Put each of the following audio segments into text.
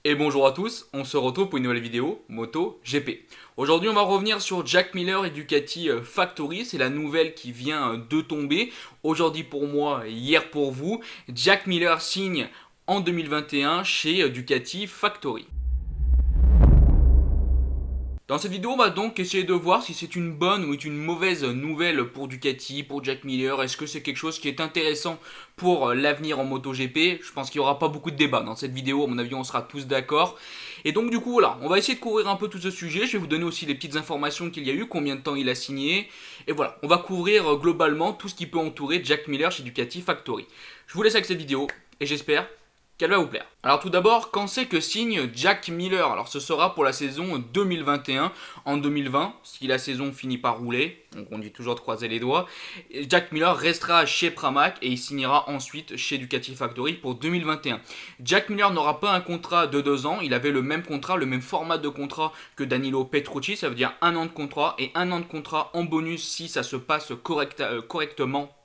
Et bonjour à tous, on se retrouve pour une nouvelle vidéo Moto GP. Aujourd'hui on va revenir sur Jack Miller et Ducati Factory, c'est la nouvelle qui vient de tomber. Aujourd'hui pour moi, hier pour vous, Jack Miller signe en 2021 chez Ducati Factory. Dans cette vidéo, on va donc essayer de voir si c'est une bonne ou une mauvaise nouvelle pour Ducati, pour Jack Miller. Est-ce que c'est quelque chose qui est intéressant pour l'avenir en MotoGP? Je pense qu'il n'y aura pas beaucoup de débat dans cette vidéo, à mon avis on sera tous d'accord. Et donc du coup voilà, on va essayer de couvrir un peu tout ce sujet. Je vais vous donner aussi les petites informations qu'il y a eu, combien de temps il a signé. Et voilà, on va couvrir globalement tout ce qui peut entourer Jack Miller chez Ducati Factory. Je vous laisse avec cette vidéo et j'espère qu'elle va vous plaire. Alors tout d'abord, quand c'est que signe Jack Miller? Alors ce sera pour la saison 2021. En 2020, si la saison finit par rouler, donc on dit toujours de croiser les doigts, Jack Miller restera chez Pramac et il signera ensuite chez Ducati Factory pour 2021. Jack Miller n'aura pas un contrat de 2 ans, il avait le même contrat, le même format de contrat que Danilo Petrucci, ça veut dire 1 an de contrat et 1 an de contrat en bonus si ça se passe correctement.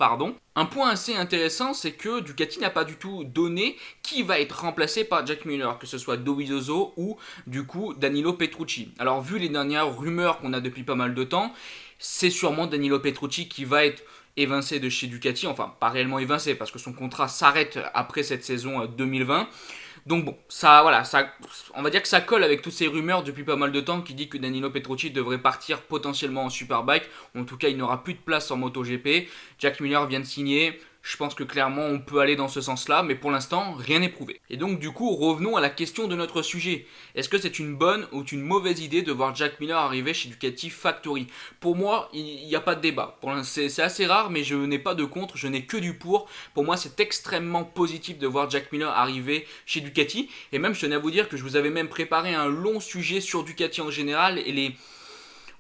Un point assez intéressant, c'est que Ducati n'a pas du tout donné qui va être remplacé par Jack Miller, que ce soit Dovizioso ou du coup Danilo Petrucci. Alors vu les dernières rumeurs qu'on a depuis pas mal de temps, c'est sûrement Danilo Petrucci qui va être évincé de chez Ducati, enfin pas réellement évincé parce que son contrat s'arrête après cette saison 2020. Donc bon, on va dire que ça colle avec toutes ces rumeurs depuis pas mal de temps qui dit que Danilo Petrucci devrait partir potentiellement en Superbike. En tout cas, il n'aura plus de place en MotoGP. Jack Miller vient de signer. Je pense que clairement on peut aller dans ce sens-là, mais pour l'instant, rien n'est prouvé. Et donc du coup, revenons à la question de notre sujet. Est-ce que c'est une bonne ou une mauvaise idée de voir Jack Miller arriver chez Ducati Factory? Pour moi, il n'y a pas de débat. C'est assez rare, mais je n'ai pas de contre, je n'ai que du pour. Pour moi, c'est extrêmement positif de voir Jack Miller arriver chez Ducati. Et même, je tenais à vous dire que je vous avais même préparé un long sujet sur Ducati en général et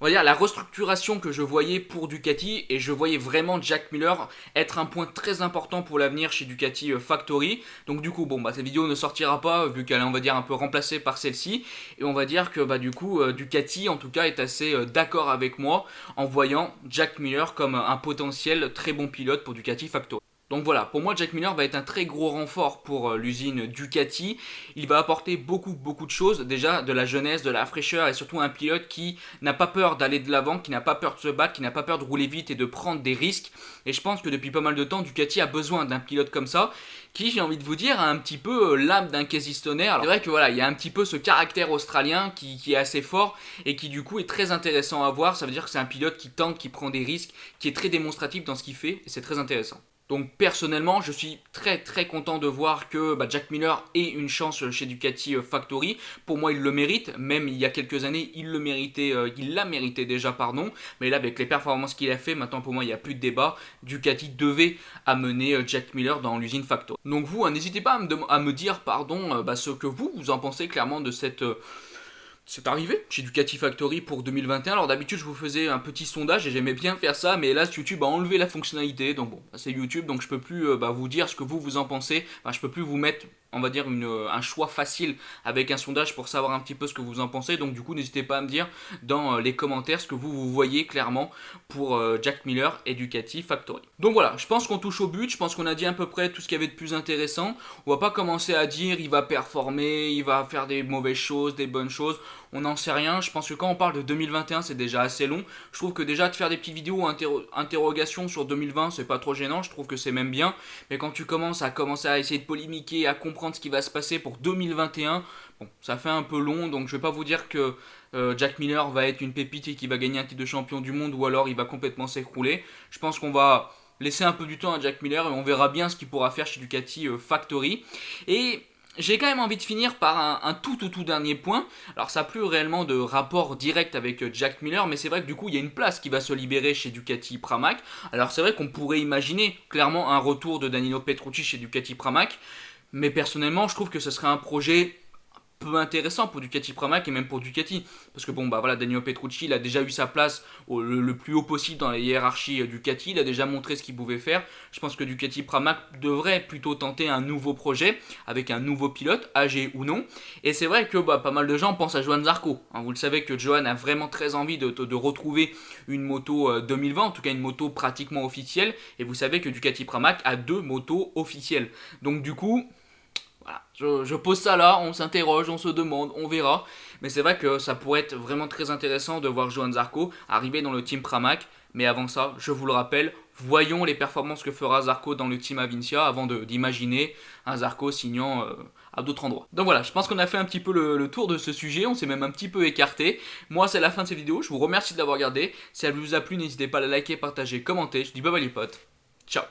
on va dire la restructuration que je voyais pour Ducati, et je voyais vraiment Jack Miller être un point très important pour l'avenir chez Ducati Factory. Donc du coup cette vidéo ne sortira pas vu qu'elle est on va dire un peu remplacée par celle-ci, et on va dire que du coup Ducati en tout cas est assez d'accord avec moi en voyant Jack Miller comme un potentiel très bon pilote pour Ducati Factory. Donc voilà, pour moi Jack Miller va être un très gros renfort pour l'usine Ducati. Il va apporter beaucoup de choses, déjà de la jeunesse, de la fraîcheur et surtout un pilote qui n'a pas peur d'aller de l'avant, qui n'a pas peur de se battre, qui n'a pas peur de rouler vite et de prendre des risques. Et je pense que depuis pas mal de temps Ducati a besoin d'un pilote comme ça qui, j'ai envie de vous dire, a un petit peu l'âme d'un Casey Stoner. Alors c'est vrai que voilà, il y a un petit peu ce caractère australien qui est assez fort et qui du coup est très intéressant à voir. Ça veut dire que c'est un pilote qui tente, qui prend des risques, qui est très démonstratif dans ce qu'il fait et c'est très intéressant. Donc personnellement, je suis très content de voir que Jack Miller ait une chance chez Ducati Factory. Pour moi, il le mérite. Même il y a quelques années, il l'a mérité déjà, pardon. Mais là, avec les performances qu'il a fait, maintenant pour moi, il n'y a plus de débat. Ducati devait amener Jack Miller dans l'usine Factory. Donc vous, n'hésitez pas à me dire, ce que vous en pensez clairement de cette c'est arrivé chez Ducati Factory pour 2021. Alors d'habitude je vous faisais un petit sondage et j'aimais bien faire ça, mais là YouTube a enlevé la fonctionnalité, donc bon, c'est YouTube, donc je peux plus vous dire ce que vous en pensez. Je peux plus vous mettre, on va dire, un choix facile avec un sondage pour savoir un petit peu ce que vous en pensez. Donc du coup n'hésitez pas à me dire dans les commentaires ce que vous voyez clairement pour Jack Miller et Ducati Factory. Donc voilà, je pense qu'on touche au but, je pense qu'on a dit à peu près tout ce qu'il y avait de plus intéressant. On va pas commencer à dire il va performer, il va faire des mauvaises choses, des bonnes choses. On n'en sait rien. Je pense que quand on parle de 2021, c'est déjà assez long. Je trouve que déjà de faire des petites vidéos interrogations sur 2020, c'est pas trop gênant. Je trouve que c'est même bien. Mais quand tu commences à essayer de polémiquer, à comprendre ce qui va se passer pour 2021, bon, ça fait un peu long. Donc je vais pas vous dire que Jack Miller va être une pépite et qu'il va gagner un titre de champion du monde ou alors il va complètement s'écrouler. Je pense qu'on va laisser un peu du temps à Jack Miller et on verra bien ce qu'il pourra faire chez Ducati Factory. Et j'ai quand même envie de finir par un tout dernier point. Alors ça n'a plus réellement de rapport direct avec Jack Miller, mais c'est vrai que du coup il y a une place qui va se libérer chez Ducati Pramac. Alors c'est vrai qu'on pourrait imaginer clairement un retour de Danilo Petrucci chez Ducati Pramac, mais personnellement je trouve que ce serait un projet peu intéressant pour Ducati Pramac et même pour Ducati, parce que Danilo Petrucci il a déjà eu sa place le plus haut possible dans la hiérarchie Ducati, il a déjà montré ce qu'il pouvait faire. Je pense que Ducati Pramac devrait plutôt tenter un nouveau projet avec un nouveau pilote, âgé ou non, et c'est vrai que pas mal de gens pensent à Johann Zarco, vous le savez que Johann a vraiment très envie de retrouver une moto 2020, en tout cas une moto pratiquement officielle, et vous savez que Ducati Pramac a 2 motos officielles, donc du coup Voilà, je pose ça là, on s'interroge, on se demande, on verra. Mais c'est vrai que ça pourrait être vraiment très intéressant de voir Johan Zarco arriver dans le team Pramac. Mais avant ça, je vous le rappelle, voyons les performances que fera Zarco dans le team Avincia avant d'imaginer un Zarco signant à d'autres endroits. Donc voilà, je pense qu'on a fait un petit peu le tour de ce sujet, on s'est même un petit peu écarté. Moi, c'est la fin de cette vidéo, je vous remercie de l'avoir regardé. Si elle vous a plu, n'hésitez pas à la liker, partager, commenter. Je dis bye bye les potes. Ciao.